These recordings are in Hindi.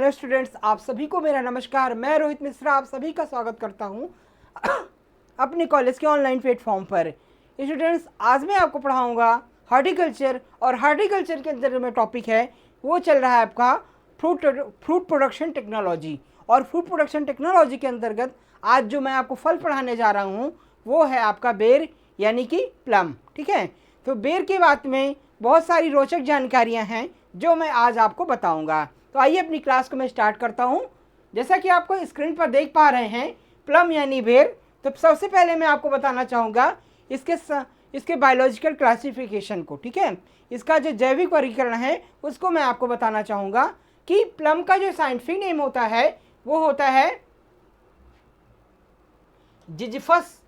हेलो स्टूडेंट्स, आप सभी को मेरा नमस्कार। मैं रोहित मिश्रा आप सभी का स्वागत करता हूं अपने कॉलेज के ऑनलाइन प्लेटफॉर्म पर। स्टूडेंट्स, आज मैं आपको पढ़ाऊंगा हॉर्टिकल्चर, और हॉर्टिकल्चर के अंदर जो मेरा टॉपिक है वो चल रहा है आपका फ्रूट प्रोडक्शन टेक्नोलॉजी। और फ्रूट प्रोडक्शन टेक्नोलॉजी के अंतर्गत आज जो मैं आपको फल पढ़ाने जा रहा हूँ वो है आपका बेर यानी कि प्लम। ठीक है, तो बेर के बात में बहुत सारी रोचक जानकारियाँ हैं जो मैं आज आपको बताऊँगा। तो आइए अपनी क्लास को मैं स्टार्ट करता हूँ। जैसा कि आपको स्क्रीन पर देख पा रहे हैं प्लम यानी बेर। तो सबसे पहले मैं आपको बताना चाहूँगा इसके बायोलॉजिकल क्लासिफिकेशन को। ठीक है, इसका जो जैविक वर्गीकरण है उसको मैं आपको बताना चाहूँगा कि प्लम का जो साइंटिफिक नेम होता है वो होता है जिज़िफस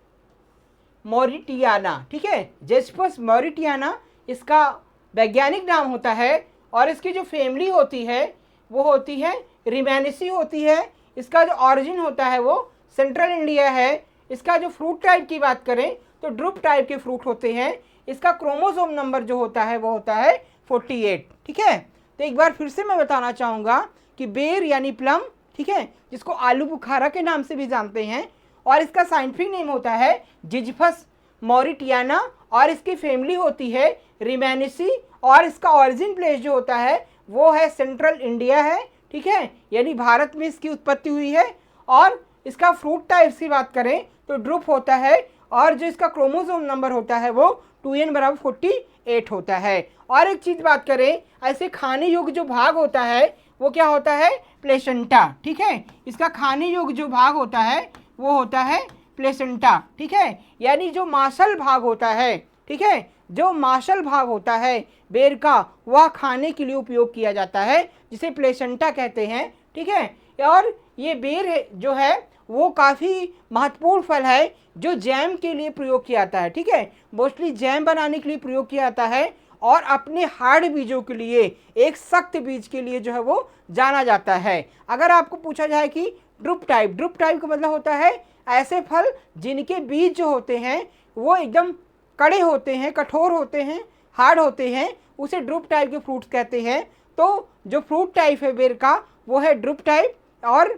मॉरिटियाना। ठीक है, जिज़िफस मॉरिटियाना इसका वैज्ञानिक नाम होता है। और इसकी जो फैमिली होती है वो होती है रिमेनेसी होती है। इसका जो ऑरिजिन होता है वो सेंट्रल इंडिया है। इसका जो फ्रूट टाइप की बात करें तो ड्रुप टाइप के फ्रूट होते हैं। इसका क्रोमोसोम नंबर जो होता है वो होता है 48। ठीक है, तो एक बार फिर से मैं बताना चाहूँगा कि बेर यानी प्लम, ठीक है, जिसको आलू बुखारा के नाम से भी जानते हैं, और इसका साइंटिफिक नेम होता है जिज़िफस मॉरिटियाना, और इसकी फैमिली होती है रिमेनेसी, और इसका ऑरिजिन प्लेस जो होता है वो है सेंट्रल इंडिया है। ठीक है, यानी भारत में इसकी उत्पत्ति हुई है। और इसका फ्रूट टाइप्स की बात करें तो ड्रुप होता है, और जो इसका क्रोमोसोम नंबर होता है वो 2n = 48 होता है। और एक चीज़ बात करें, ऐसे खाने योग्य जो भाग होता है वो क्या होता है, प्लेसेंटा। ठीक है, इसका खाने योग्य जो भाग होता है वो होता है प्लेसेंटा। ठीक है, यानी जो मांसल भाग होता है, ठीक है, जो मांसल भाग होता है बेर का वह खाने के लिए उपयोग किया जाता है, जिसे प्लेसेंटा कहते हैं। ठीक है, और ये बेर जो है वो काफ़ी महत्वपूर्ण फल है जो जैम के लिए प्रयोग किया जाता है। ठीक है, मोस्टली जैम बनाने के लिए प्रयोग किया जाता है, और अपने हार्ड बीजों के लिए, एक सख्त बीज के लिए जो है वो जाना जाता है। अगर आपको पूछा जाए कि ड्रुप टाइप का मतलब होता है ऐसे फल जिनके बीज जो होते हैं वो एकदम कड़े होते हैं, कठोर होते हैं, हार्ड होते हैं, उसे ड्रुप टाइप के फ्रूट्स कहते हैं। तो जो फ्रूट टाइप है बेर का वो है ड्रुप टाइप। और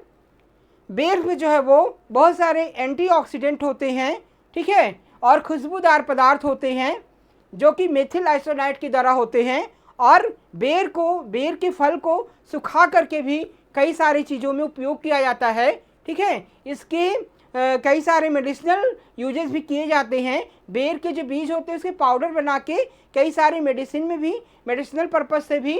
बेर में जो है वो बहुत सारे एंटीऑक्सीडेंट होते हैं। ठीक है, और खुशबूदार पदार्थ होते हैं जो कि मेथिल आइसोनाइट की तरह होते हैं। और बेर के फल को सुखा करके भी कई सारी चीज़ों में उपयोग किया जाता है। ठीक है, इसके कई सारे मेडिसिनल यूजेस भी किए जाते हैं। बेर के जो बीज होते हैं उसके पाउडर बना के कई सारे मेडिसिन में भी, मेडिसिनल पर्पज से भी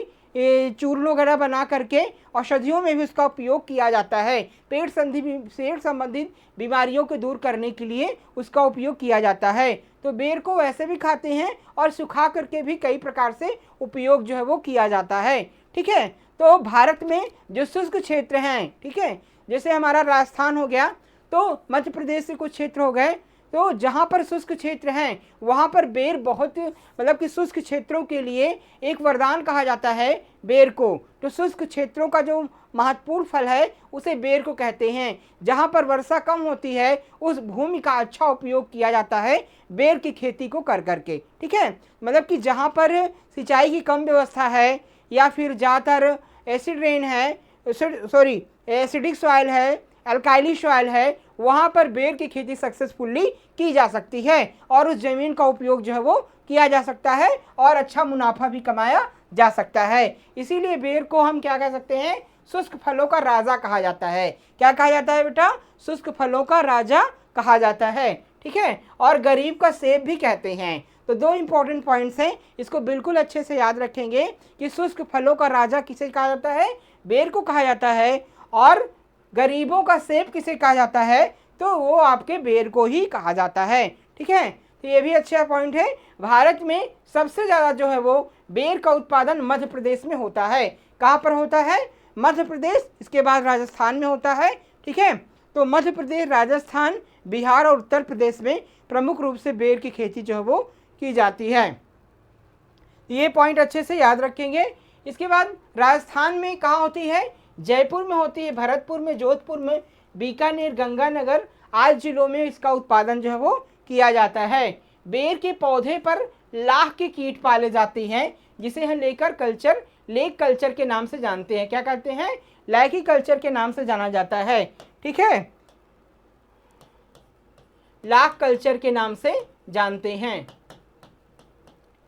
चूर्ण वगैरह बना करके औषधियों में भी उसका उपयोग किया जाता है। पेट संबंधित बीमारियों को दूर करने के लिए उसका उपयोग किया जाता है। तो बेर को वैसे भी खाते हैं और सुखा करके भी कई प्रकार से उपयोग जो है वो किया जाता है। ठीक है, तो भारत में जो शुष्क क्षेत्र हैं, ठीक है, जैसे हमारा राजस्थान हो गया, तो मध्य प्रदेश से कुछ क्षेत्र हो गए, तो जहाँ पर शुष्क क्षेत्र हैं वहाँ पर बेर बहुत, मतलब कि शुष्क क्षेत्रों के लिए एक वरदान कहा जाता है बेर को। तो शुष्क क्षेत्रों का जो महत्वपूर्ण फल है उसे बेर को कहते हैं। जहाँ पर वर्षा कम होती है उस भूमि का अच्छा उपयोग किया जाता है बेर की खेती को कर करके। ठीक है, मतलब कि जहाँ पर सिंचाई की कम व्यवस्था है या फिर ज़्यादातर एसिड रेन है, एसिडिक सॉइल है, अल्काइली सॉइल है, वहाँ पर बेर की खेती सक्सेसफुली की जा सकती है, और उस ज़मीन का उपयोग जो है वो किया जा सकता है और अच्छा मुनाफा भी कमाया जा सकता है। इसीलिए बेर को हम क्या कह सकते हैं, शुष्क फलों का राजा कहा जाता है। क्या कहा जाता है बेटा, शुष्क फलों का राजा कहा जाता है। ठीक है, और गरीब का सेब भी कहते हैं। तो दो इंपॉर्टेंट पॉइंट्स हैं, इसको बिल्कुल अच्छे से याद रखेंगे कि शुष्क फलों का राजा किसे कहा जाता है, बेर को कहा जाता है, और गरीबों का सेब किसे कहा जाता है, तो वो आपके बेर को ही कहा जाता है। ठीक है, तो ये भी अच्छा पॉइंट है। भारत में सबसे ज़्यादा जो है वो बेर का उत्पादन मध्य प्रदेश में होता है। कहाँ पर होता है, मध्य प्रदेश, इसके बाद राजस्थान में होता है। ठीक है, तो मध्य प्रदेश, राजस्थान, बिहार और उत्तर प्रदेश में प्रमुख रूप से बेर की खेती जो है वो की जाती है। ये पॉइंट अच्छे से याद रखेंगे। इसके बाद राजस्थान में कहाँ होती है, जयपुर में होती है, भरतपुर में, जोधपुर में, बीकानेर, गंगानगर आदि जिलों में इसका उत्पादन जो है वो किया जाता है। बेर के पौधे पर लाख के कीट पाले जाते हैं, जिसे हम लेक कल्चर के नाम से जानते हैं। क्या कहते हैं? लैकी कल्चर के नाम से जाना जाता है। ठीक है, लाख कल्चर के नाम से जानते हैं।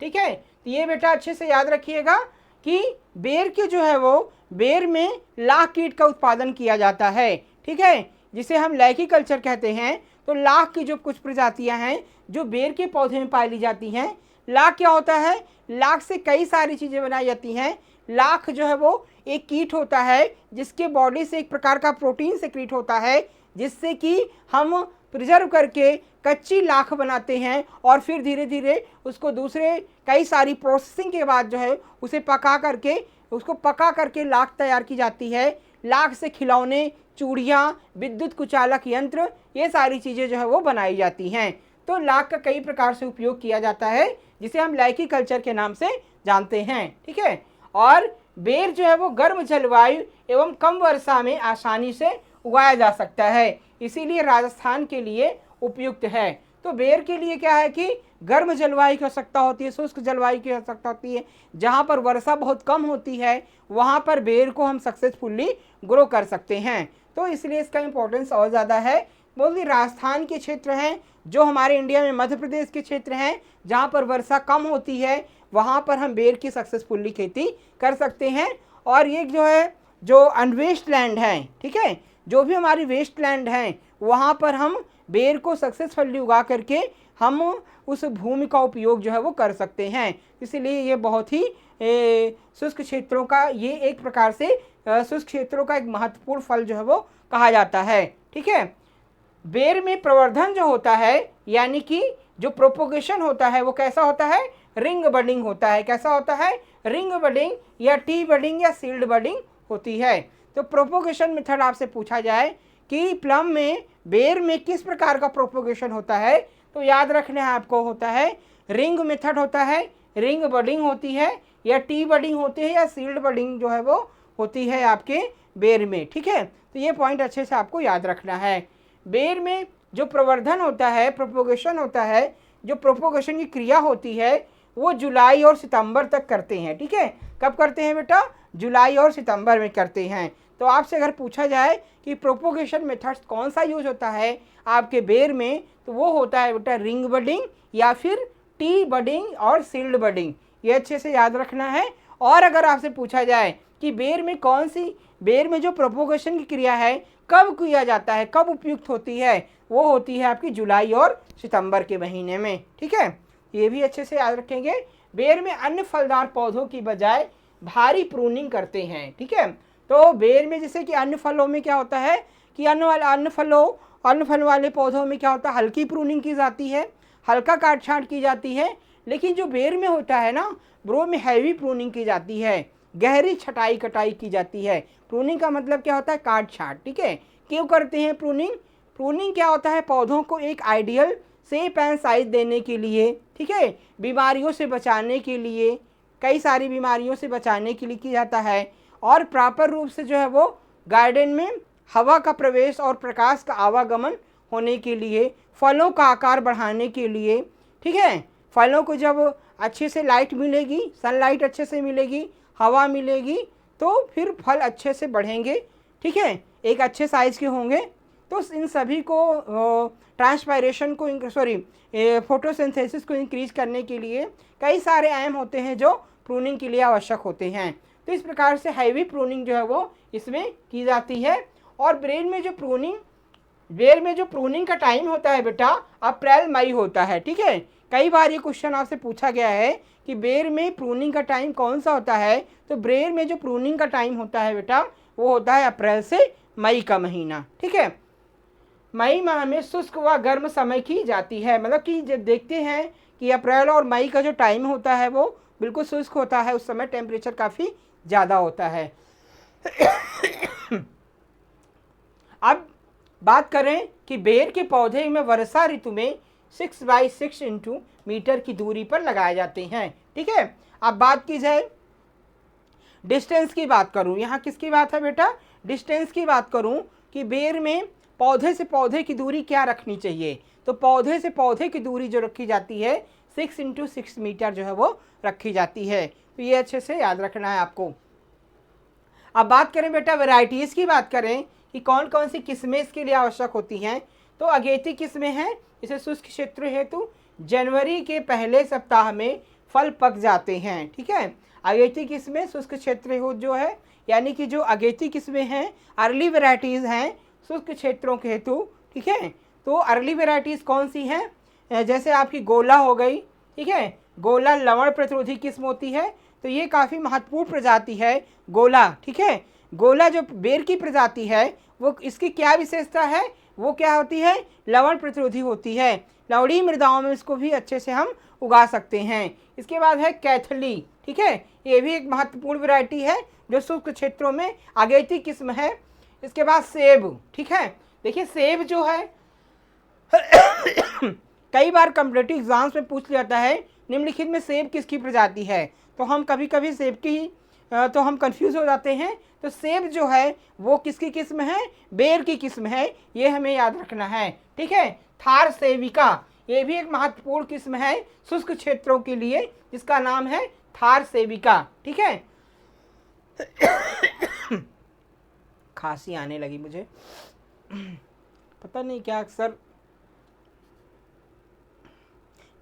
ठीक है, तो ये बेटा अच्छे से याद रखिएगा कि बेर के जो है वो बेर में लाख कीट का उत्पादन किया जाता है। ठीक है, जिसे हम लैकी कल्चर कहते हैं। तो लाख की जो कुछ प्रजातियां हैं जो बेर के पौधे में पाई जाती हैं। लाख क्या होता है? लाख से कई सारी चीज़ें बनाई जाती हैं। लाख जो है वो एक कीट होता है जिसके बॉडी से एक प्रकार का प्रोटीन सेक्रेट होता है, जिससे कि हम प्रिजर्व करके कच्ची लाख बनाते हैं और फिर धीरे धीरे उसको दूसरे कई सारी प्रोसेसिंग के बाद जो है उसे पका करके लाख तैयार की जाती है। लाख से खिलौने, चूड़ियाँ, विद्युत कुचालक यंत्र, ये सारी चीज़ें जो है वो बनाई जाती हैं। तो लाख का कई प्रकार से उपयोग किया जाता है, जिसे हम लैकी कल्चर के नाम से जानते हैं। ठीक है, और बेर जो है वो गर्म जलवायु एवं कम वर्षा में आसानी से उगाया जा सकता है, इसीलिए राजस्थान के लिए उपयुक्त है। तो बेर के लिए क्या है कि गर्म जलवायु की आवश्यकता होती है, शुष्क जलवायु की आवश्यकता होती है। जहाँ पर वर्षा बहुत कम होती है वहाँ पर बेर को हम सक्सेसफुली ग्रो कर सकते हैं। तो इसलिए इसका इम्पोर्टेंस और ज़्यादा है। बोलिए राजस्थान के क्षेत्र हैं जो हमारे इंडिया में मध्य प्रदेश के क्षेत्र हैं, जहाँ पर वर्षा कम होती है, वहाँ पर हम बेर की सक्सेसफुली खेती कर सकते हैं। और ये जो है जो अनवेस्ट लैंड है, ठीक है, जो भी हमारी वेस्ट लैंड हैं वहाँ पर हम बेर को सक्सेसफुली उगा करके हम उस भूमि का उपयोग जो है वो कर सकते हैं। इसलिए ये बहुत ही शुष्क क्षेत्रों का ये एक प्रकार से शुष्क क्षेत्रों का एक महत्वपूर्ण फल जो है वो कहा जाता है। ठीक है, बेर में प्रवर्धन जो होता है यानी कि जो प्रोपोगेशन होता है वो कैसा होता है? रिंग बडिंग होता है। कैसा होता है? रिंग बडिंग या टी बडिंग या सील्ड बडिंग होती है। तो प्रोपोगेशन मेथड आपसे पूछा जाए कि प्लम में बेर में किस प्रकार का प्रोपोगेशन होता है, तो याद रखना है आपको, होता है रिंग मेथड होता है, रिंग बडिंग होती है, या टी बडिंग होती है, या सील्ड बडिंग जो है वो होती है आपके बेर में। ठीक है, तो ये पॉइंट अच्छे से आपको याद रखना है। बेर में जो प्रवर्धन होता है, प्रोपोगेशन होता है, जो प्रोपोगेशन की क्रिया होती है वो जुलाई और सितंबर तक करते हैं। ठीक है, कब करते हैं बेटा? जुलाई और सितंबर में करते हैं। तो आपसे अगर पूछा जाए कि प्रोपोगेशन मेथड्स कौन सा यूज होता है आपके बेर में, तो वो होता है बेटा रिंग बडिंग या फिर टी बडिंग और सील्ड बडिंग। ये अच्छे से याद रखना है। और अगर आपसे पूछा जाए कि बेर में जो प्रोपोगेशन की क्रिया है कब किया जाता है, कब उपयुक्त होती है, वो होती है आपकी जुलाई और सितंबर के महीने में। ठीक है, ये भी अच्छे से याद रखेंगे। बेर में अन्य फलदार पौधों की बजाय भारी प्रूनिंग करते हैं। ठीक है, तो बेर में जैसे कि अन्य फलों में क्या होता है कि अन्य फल वाले पौधों में क्या होता है, हल्की प्रूनिंग की जाती है, हल्का काट छांट की जाती है। लेकिन जो बेर में होता है ना, ब्रो में हैवी प्रूनिंग की जाती है, गहरी छटाई कटाई की जाती है। प्रूनिंग का मतलब क्या होता है? काट छांट। ठीक है, क्यों करते हैं प्रूनिंग क्या होता है? पौधों को एक आइडियल शेप एंड साइज देने के लिए, ठीक है, बीमारियों से बचाने के लिए, कई सारी बीमारियों से बचाने के लिए किया जाता है, और प्रॉपर रूप से जो है वो गार्डन में हवा का प्रवेश और प्रकाश का आवागमन होने के लिए, फलों का आकार बढ़ाने के लिए। ठीक है, फलों को जब अच्छे से लाइट मिलेगी, सनलाइट अच्छे से मिलेगी, हवा मिलेगी, तो फिर फल अच्छे से बढ़ेंगे। ठीक है, एक अच्छे साइज़ के होंगे। तो इन सभी को ट्रांसपायरेशन को फोटोसिंथेसिस को इंक्रीज करने के लिए कई सारे एम होते हैं जो प्रूनिंग के लिए आवश्यक होते हैं। तो इस प्रकार से हैवी प्रूनिंग जो है वो इसमें की जाती है। और बेर में जो प्रूनिंग का टाइम होता है बेटा अप्रैल मई होता है। ठीक है, कई बार ये क्वेश्चन आपसे पूछा गया है कि बेर में प्रूनिंग का टाइम कौन सा होता है। तो बेर में जो प्रूनिंग का टाइम होता है बेटा वो होता है अप्रैल से मई का महीना। ठीक है, मई माह में शुष्क व गर्म समय की जाती है। मतलब कि जब देखते हैं कि अप्रैल और मई का जो टाइम होता है वो बिल्कुल शुष्क होता है, उस समय टेम्परेचर काफ़ी ज़्यादा होता है। अब बात करें कि बेर के पौधे में वर्षा ऋतु में 6x6 मीटर की दूरी पर लगाए जाते हैं। ठीक है, अब बात की जाए डिस्टेंस की बात करूं, यहाँ किसकी बात है बेटा? डिस्टेंस की बात करूं कि बेर में पौधे से पौधे की दूरी क्या रखनी चाहिए। तो पौधे से पौधे की दूरी जो रखी जाती है 6x6 मीटर जो है वो रखी जाती है। तो ये अच्छे से याद रखना है आपको। अब बात करें बेटा वैरायटीज़ की, बात करें कि कौन कौन सी किस्में इसके लिए आवश्यक होती हैं। तो अगेती किस्में हैं, इसे शुष्क क्षेत्र हेतु जनवरी के पहले सप्ताह में फल पक जाते हैं। ठीक है, अगेती किस्में शुष्क क्षेत्र हेतु जो है, यानी कि जो अगेती किस्में हैं अर्ली वेराइटीज़ हैं शुष्क क्षेत्रों के हेतु। ठीक है, तो अर्ली वेराइटीज़ कौन सी हैं, जैसे आपकी गोला हो गई। ठीक है, गोला लवण प्रतिरोधी किस्म होती है, तो ये काफ़ी महत्वपूर्ण प्रजाति है गोला। ठीक है, गोला जो बेर की प्रजाति है वो इसकी क्या विशेषता है, वो क्या होती है, लवण प्रतिरोधी होती है। लवणीय मृदाओं में इसको भी अच्छे से हम उगा सकते हैं। इसके बाद है कैथली। ठीक है, ये भी एक महत्वपूर्ण वैरायटी है जो शुष्क क्षेत्रों में अगेती किस्म है। इसके बाद सेब। ठीक है, देखिए सेब जो है कई बार कॉम्पिटिटिव एग्जाम्स में पूछ लिया जाता है निम्नलिखित में सेब किसकी प्रजाति है, तो हम कभी कभी सेब की तो हम कंफ्यूज हो जाते हैं। तो सेब जो है वो किसकी किस्म है, बेर की किस्म है, ये हमें याद रखना है। ठीक है, थार सेविका ये भी एक महत्वपूर्ण किस्म है शुष्क क्षेत्रों के लिए, जिसका नाम है थार सेविका। ठीक है, खांसी आने लगी मुझे, पता नहीं क्या, अक्सर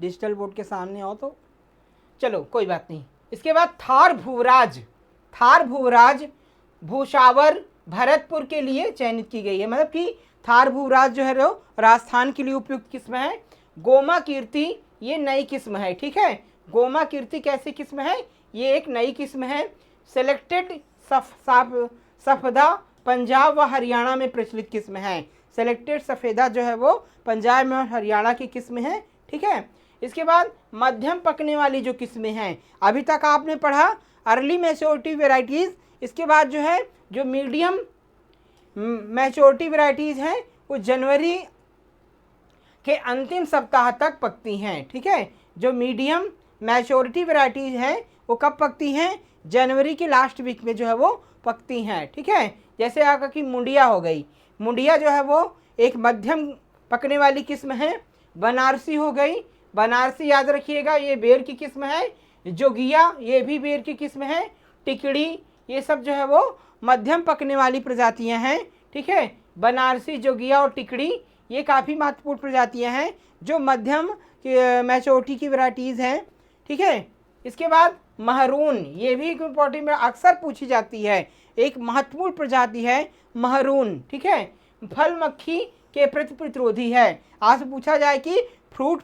डिजिटल बोर्ड के सामने आओ तो चलो कोई बात नहीं। इसके बाद थार भूवराज। थार भूवराज भूसावर भरतपुर के लिए चयनित की गई है, मतलब कि थार भूवराज जो है वो राजस्थान के लिए उपयुक्त किस्म है। गोमा कीर्ति ये नई किस्म है। ठीक है, गोमा कीर्ति कैसी किस्म है, ये एक नई किस्म है। सेलेक्टेड सफेदा पंजाब व हरियाणा में प्रचलित किस्म है। सेलेक्टेड सफेदा जो है वो पंजाब में और हरियाणा की किस्म है। ठीक है, इसके बाद मध्यम पकने वाली जो किस्में हैं, अभी तक आपने पढ़ा अर्ली मैच्योरिटी वेराइटीज़। इसके बाद जो है जो मीडियम मैच्योरिटी वेराइटीज़ हैं वो जनवरी के अंतिम सप्ताह तक पकती हैं। ठीक है, जो मीडियम मैच्योरिटी वेराइटीज़ हैं वो कब पकती हैं, जनवरी के लास्ट वीक में जो है वो पकती हैं। ठीक है, जैसे आपका कि मुंडिया हो गई, मुंडिया जो है वो एक मध्यम पकने वाली किस्म है। बनारसी हो गई, बनारसी याद रखिएगा ये बेर की किस्म है। जोगिया ये भी बेर की किस्म है। टिकड़ी ये सब जो है वो मध्यम पकने वाली प्रजातियां हैं। ठीक है, बनारसी, जोगिया और टिकड़ी ये काफ़ी महत्वपूर्ण प्रजातियां हैं जो मध्यम मैच्योरिटी की वैरायटीज़ हैं। ठीक है, इसके बाद महरून ये भी एक इम्पोर्टेंट अक्सर पूछी जाती है, एक महत्वपूर्ण प्रजाति है महरून। ठीक है, फल मक्खी के प्रति प्रतिरोधी है। आज पूछा जाए कि फ्रूट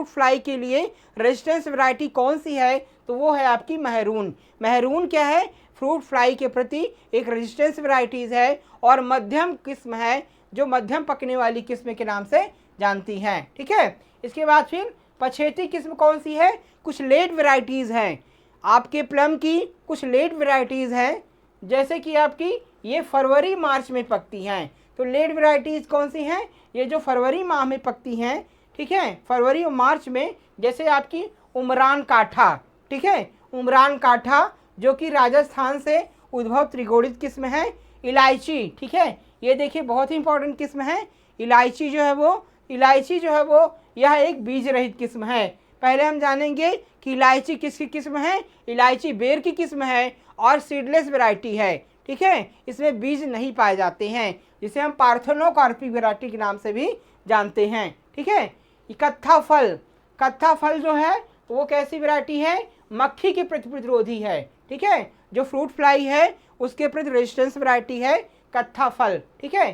फ्लाई के लिए रेजिस्टेंस वैरायटी कौन सी है, तो वो है आपकी महरून। महरून क्या है, फ्रूट फ्लाई के प्रति एक रेजिस्टेंस वैरायटीज़ है और मध्यम किस्म है जो मध्यम पकने वाली किस्म के नाम से जानती हैं। ठीक है, इसके बाद फिर पछेती किस्म कौन सी है, कुछ लेट वैरायटीज़ हैं आपके प्लम की, कुछ लेट वैरायटीज़ हैं जैसे कि आपकी ये फरवरी मार्च में पकती हैं। तो लेट वैरायटीज़ कौन सी हैं, ये जो फरवरी माह में पकती हैं। ठीक है, फरवरी और मार्च में, जैसे आपकी उमरान काठा। ठीक है, उमरान काठा जो कि राजस्थान से उद्भव त्रिगोणित किस्म है। इलायची, ठीक है, ये देखिए बहुत ही इंपॉर्टेंट किस्म है। इलायची जो है वो यह एक बीज रहित किस्म है। पहले हम जानेंगे कि इलायची किसकी किस्म है। इलायची बेर की किस्म है और सीडलेस वैरायटी है। ठीक है, इसमें बीज नहीं पाए जाते हैं, जिसे हम पार्थेनोकार्पिक वैरायटी के नाम से भी जानते हैं। ठीक है, कत्था फल जो है वो कैसी वैरायटी है, मक्खी के प्रति प्रतिरोधी है। ठीक है, जो फ्रूट फ्लाई है उसके प्रति रेजिस्टेंस वैरायटी है कत्था फल। ठीक है,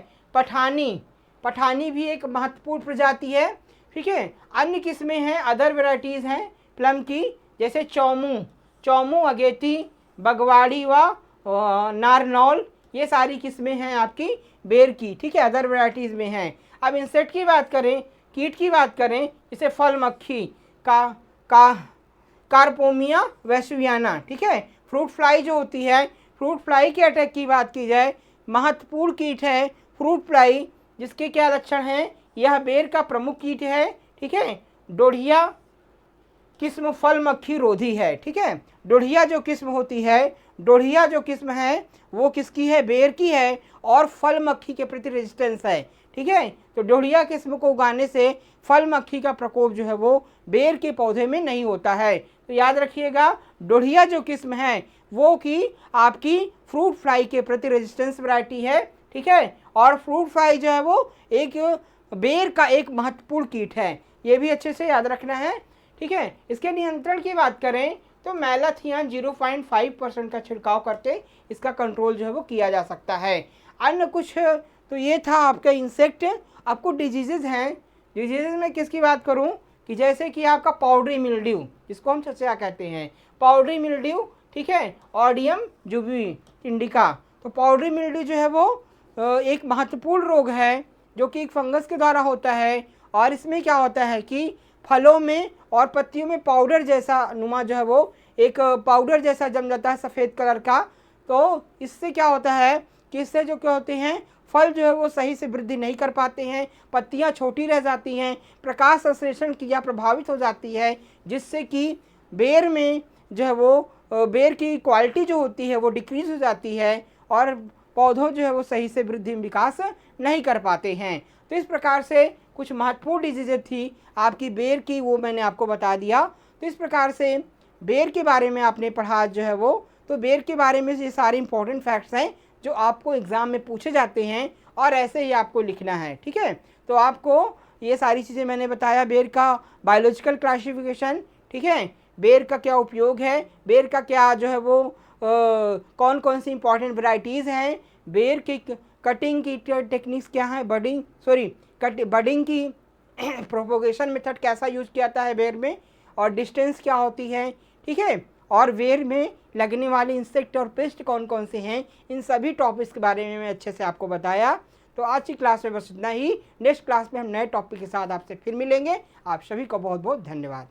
पठानी भी एक महत्वपूर्ण प्रजाति है। ठीक है, अन्य किस्में हैं, अदर वैरायटीज़ हैं प्लम की, जैसे चौमू, अगेती, बगवाड़ी व नारनौल, ये सारी किस्में हैं आपकी बेर की। ठीक है, अदर वैरायटीज़ में हैं। अब इंसेक्ट की बात करें, कीट की बात करें, इसे फल मक्खी कार्पोमिया वैश्वियाना। ठीक है, फ्रूट फ्लाई जो होती है, फ्रूट फ्लाई के अटैक की बात की जाए, महत्वपूर्ण कीट है फ्रूट फ्लाई, जिसके क्या लक्षण हैं, यह बेर का प्रमुख कीट है। ठीक है, डोढ़िया किस्म फल मक्खी रोधी है। ठीक है, डोढ़िया जो किस्म है वो किसकी है, बेर की है और फल मक्खी के प्रति रेजिस्टेंस है। ठीक है। तो डोढ़िया किस्म को उगाने से फल मक्खी का प्रकोप जो है वो बेर के पौधे में नहीं होता है। तो याद रखिएगा, डोढ़िया जो किस्म है वो कि आपकी फ्रूट फ्लाई के प्रति रेजिस्टेंस वैरायटी है, ठीक है। और फ्रूट फ्लाई जो है वो एक बेर का एक महत्वपूर्ण कीट है, ये भी अच्छे से याद रखना है, ठीक है। इसके नियंत्रण की बात करें तो मैलाथियन 0.5% का छिड़काव करके इसका कंट्रोल जो है वो किया जा सकता है। अन्य कुछ तो ये था आपका इंसेक्ट। आपको डिजीजेज हैं, डिजीजेज में किसकी बात करूं कि जैसे कि आपका पाउडरी मिल्ड्यू, जिसको हम छछिया कहते हैं, पाउडरी मिल्ड्यू, ठीक है, ऑडियम जुबी इंडिका। तो पाउडरी मिल्ड्यू जो है वो एक महत्वपूर्ण रोग है जो कि एक फंगस के द्वारा होता है। और इसमें क्या होता है कि फलों में और पत्तियों में पाउडर जैसा नुमा जो है वो एक पाउडर जैसा जम जाता है सफ़ेद कलर का। तो इससे क्या होता है कि इससे जो क्या होते हैं, फल जो है वो सही से वृद्धि नहीं कर पाते हैं, पत्तियां छोटी रह जाती हैं, प्रकाश संश्लेषण क्रिया प्रभावित हो जाती है, जिससे कि बेर में जो है वो बेर की क्वालिटी जो होती है वो डिक्रीज हो जाती है और पौधों जो है वो सही से वृद्धि विकास नहीं कर पाते हैं। तो इस प्रकार से कुछ महत्वपूर्ण डिजीजेज थी आपकी बेर की, वो मैंने आपको बता दिया। तो इस प्रकार से बेर के बारे में आपने पढ़ा जो है वो, तो बेर के बारे में ये सारे इंपॉर्टेंट फैक्ट्स हैं जो आपको एग्ज़ाम में पूछे जाते हैं और ऐसे ही आपको लिखना है, ठीक है। तो आपको ये सारी चीज़ें मैंने बताया, बेर का बायोलॉजिकल क्लासिफिकेशन, ठीक है, बेर का क्या उपयोग है, बेर का क्या जो है वो कौन कौन सी इंपॉर्टेंट वैरायटीज़ हैं, बेर की कटिंग की टेक्निक्स क्या है, बडिंग की प्रोपोगेशन मेथड कैसा यूज़ किया जाता है बेर में, और डिस्टेंस क्या होती है, ठीक है, और बेर में लगने वाले इंसेक्ट और पेस्ट कौन कौन से हैं, इन सभी टॉपिक्स के बारे में मैं अच्छे से आपको बताया। तो आज की क्लास में बस इतना ही। नेक्स्ट क्लास में हम नए टॉपिक के साथ आपसे फिर मिलेंगे। आप सभी को बहुत बहुत धन्यवाद।